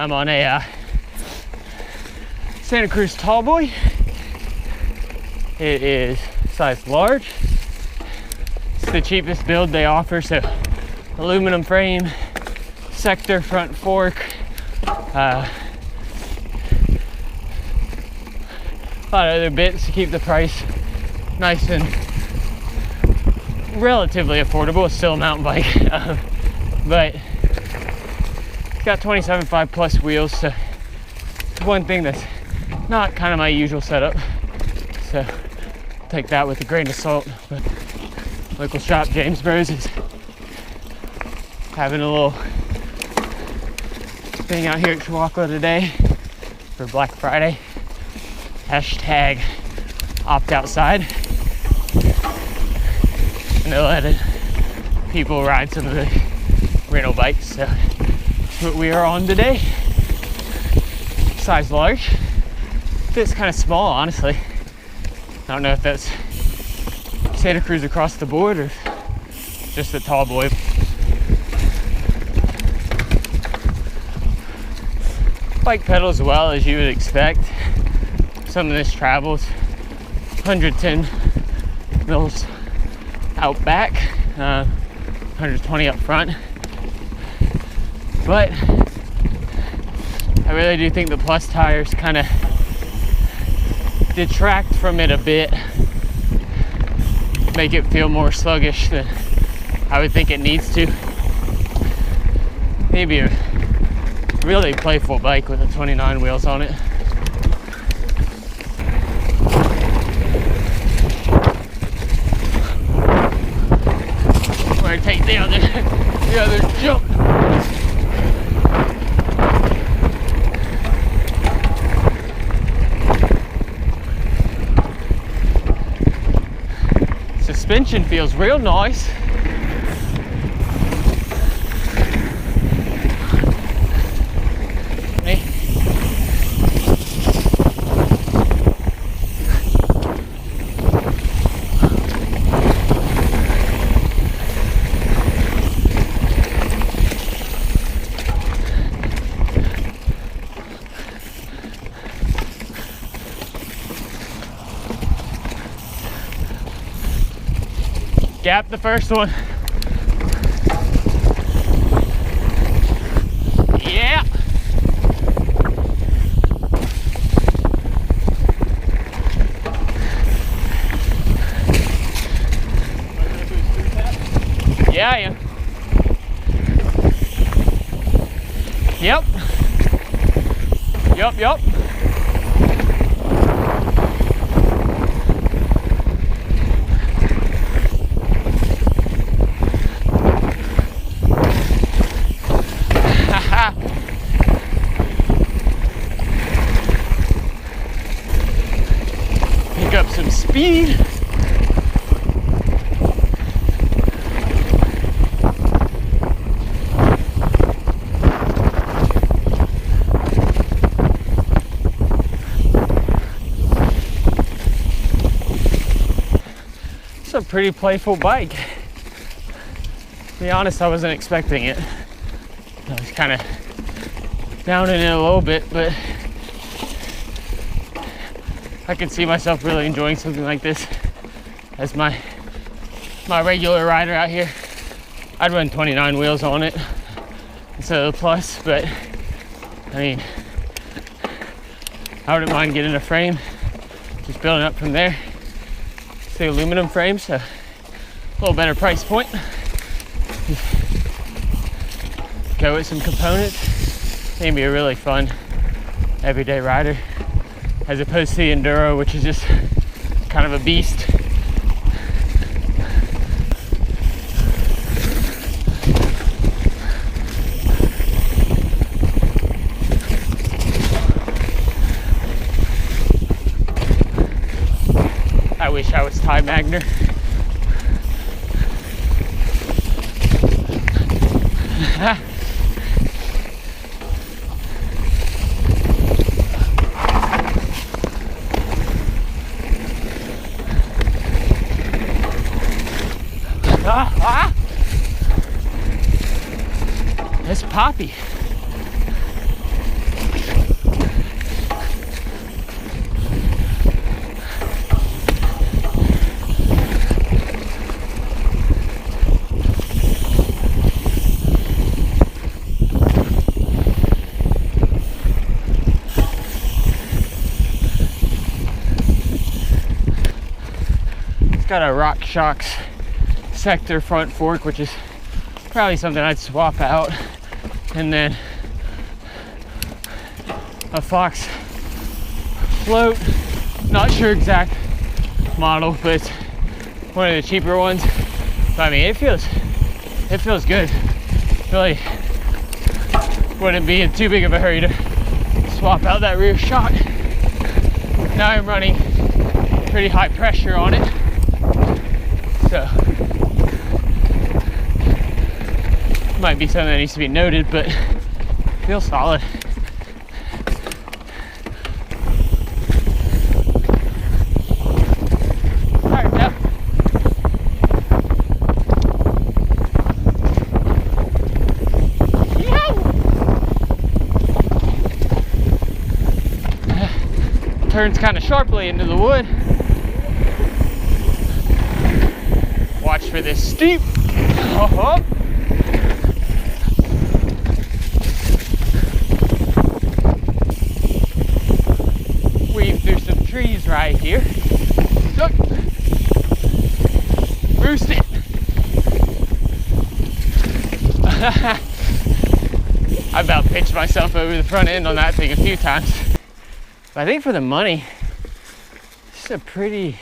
I'm on a Santa Cruz Tallboy. It is size large. It's the cheapest build they offer, so aluminum frame, sector front fork, a lot of other bits to keep the price nice and relatively affordable. It's still a mountain bike, but it's got 27.5 plus wheels, so it's one thing that's not kind of my usual setup, so take that with a grain of salt. But local shop James Bros is having a little thing out here at Chihuahua today for Black Friday. Hashtag opt outside, and they're letting people ride some of the rental bikes, so that's what we are on today. Size large. Fits kind of small, honestly. I don't know if that's Santa Cruz across the board or just the Tallboy. Bike pedals well, as you would expect. Some of this travels 110 mils out back, 120 up front. But I really do think the plus tires kind of detract from it a bit, make it feel more sluggish than I would think it needs to. Maybe a really playful bike with a 29 wheels on it. Where I take the other jump. Suspension feels real nice. Gap the first one. Yeah. Yeah, I am. Yep. Yep. Pick up some speed. It's a pretty playful bike. To be honest, I wasn't expecting it. I was kind of down in it a little bit, but I could see myself really enjoying something like this as my regular rider out here. I'd run 29 wheels on it instead of the plus, but I mean, I wouldn't mind getting a frame, just building up from there. It's the aluminum frame, so a little better price point. Go with some components. Maybe a really fun everyday rider, as opposed to the Enduro, which is just kind of a beast. I wish I was Ty Magner. That's Poppy. got a Rock Shocks sector front fork, which is probably something I'd swap out, and then a Fox float, not sure exact model, but it's one of the cheaper ones. But I mean, it feels good. Really wouldn't be in too big of a hurry to swap out that rear shock. Now I'm running pretty high pressure on it, so might be something that needs to be noted, but feels solid. Alright, yep. Turns kind of sharply into the wood. Watch for this steep. Oh. Weave through some trees right here. Look. Roost it. I about pitched myself over the front end on that thing a few times. But I think for the money, this is a pretty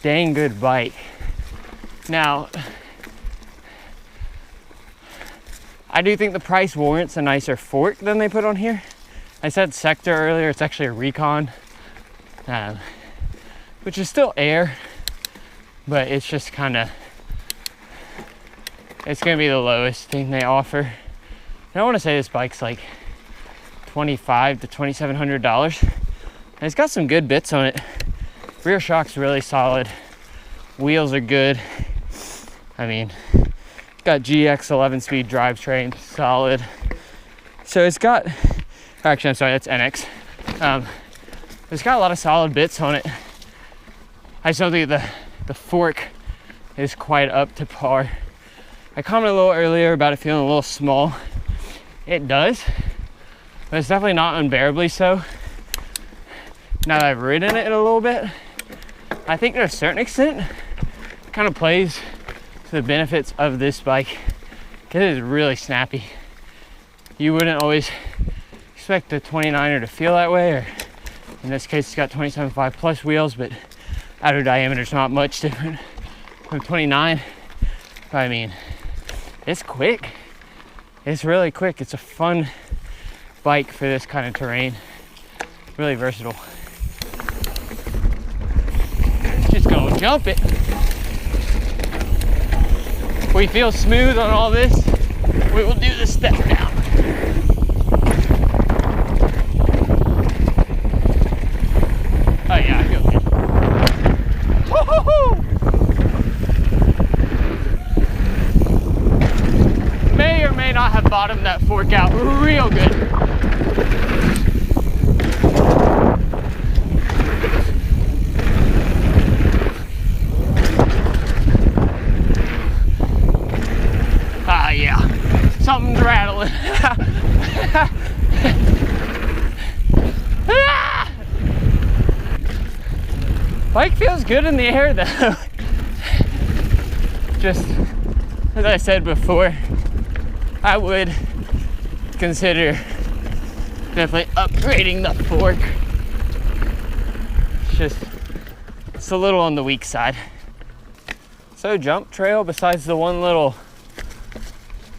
dang good bike. Now, I do think the price warrants a nicer fork than they put on here. I said Sector earlier, it's actually a Recon, which is still air, but it's just kind of, it's gonna be the lowest thing they offer. And I wanna say this bike's like $2,500 to $2,700. And it's got some good bits on it. Rear shock's really solid. Wheels are good. I mean, got GX 11-speed drivetrain, solid. So it's got, actually I'm sorry, that's NX. It's got a lot of solid bits on it. I just don't think the fork is quite up to par. I commented a little earlier about it feeling a little small. It does, but it's definitely not unbearably so. Now that I've ridden it a little bit, I think to a certain extent, it kind of plays to the benefits of this bike. It is really snappy. You wouldn't always expect the 29er to feel that way, or in this case, it's got 27.5 plus wheels, but outer diameter is not much different from 29. But I mean, it's quick. It's really quick. It's a fun bike for this kind of terrain. Really versatile. Just gonna jump it. If we feel smooth on all this, we will do the step down. Oh yeah, I feel good. Woo-hoo-hoo! May or may not have bottomed that fork out real good. Ah, yeah, something's rattling. Bike feels good in the air though. Just as I said before, I would consider definitely upgrading the fork. It's a little on the weak side. So jump trail, besides the one little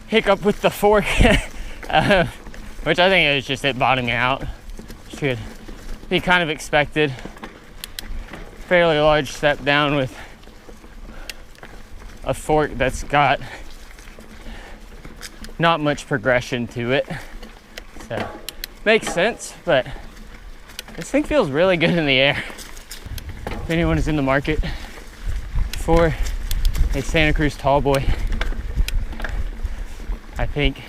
hiccup with the fork, which I think it was just it bottoming out, which could be kind of expected. Fairly large step down with a fork that's got not much progression to it, so makes sense. But this thing feels really good in the air. If anyone is in the market for a Santa Cruz Tallboy, I think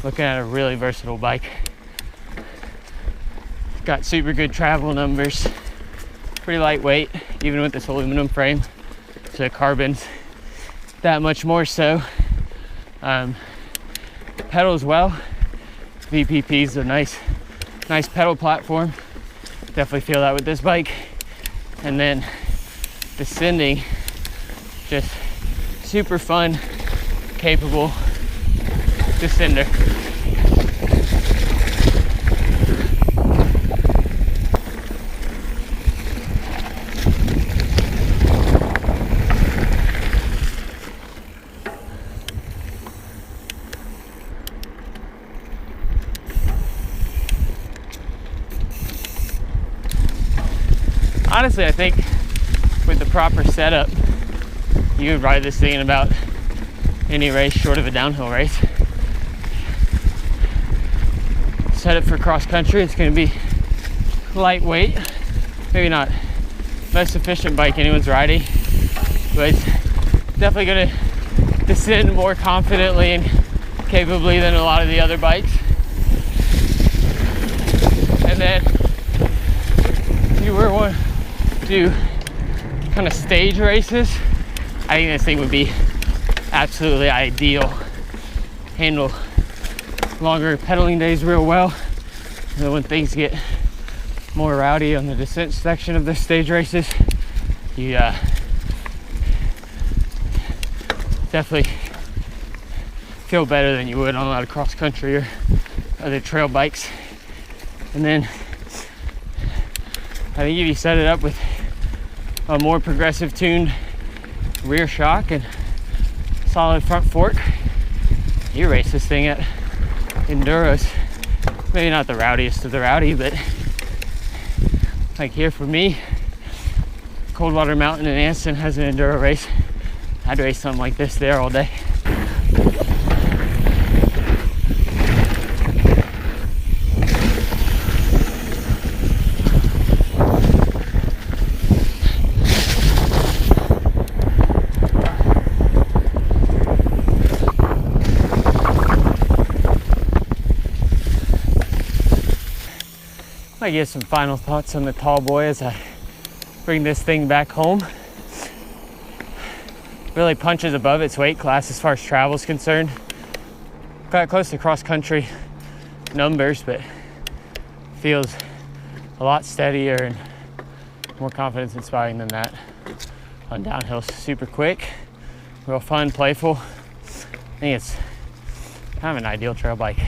looking at a really versatile bike. Got super good travel numbers, pretty lightweight, even with this aluminum frame, so carbon's that much more so. Pedal as well. VPP is a nice pedal platform. Definitely feel that with this bike. And then descending, just super fun, capable descender. Honestly, I think with the proper setup, you would ride this thing in about any race short of a downhill race. Set it for cross country, it's going to be lightweight, maybe not most efficient bike anyone's riding, but it's definitely going to descend more confidently and capably than a lot of the other bikes. And then if you were one do kind of stage races, I think this thing would be absolutely ideal. Handle longer pedaling days real well. And then when things get more rowdy on the descent section of the stage races, you definitely feel better than you would on a lot of cross country or other trail bikes. And then I think if you set it up with a more progressive tuned rear shock and solid front fork, you race this thing at enduros. Maybe not the rowdiest of the rowdy, but like here for me, Coldwater Mountain in Anson has an enduro race. I'd race something like this there all day. I give some final thoughts on the Tallboy as I bring this thing back home. Really punches above its weight class as far as travel is concerned. Got close to cross country numbers, but feels a lot steadier and more confidence inspiring than that on downhill. Super quick, real fun, playful. I think it's kind of an ideal trail bike.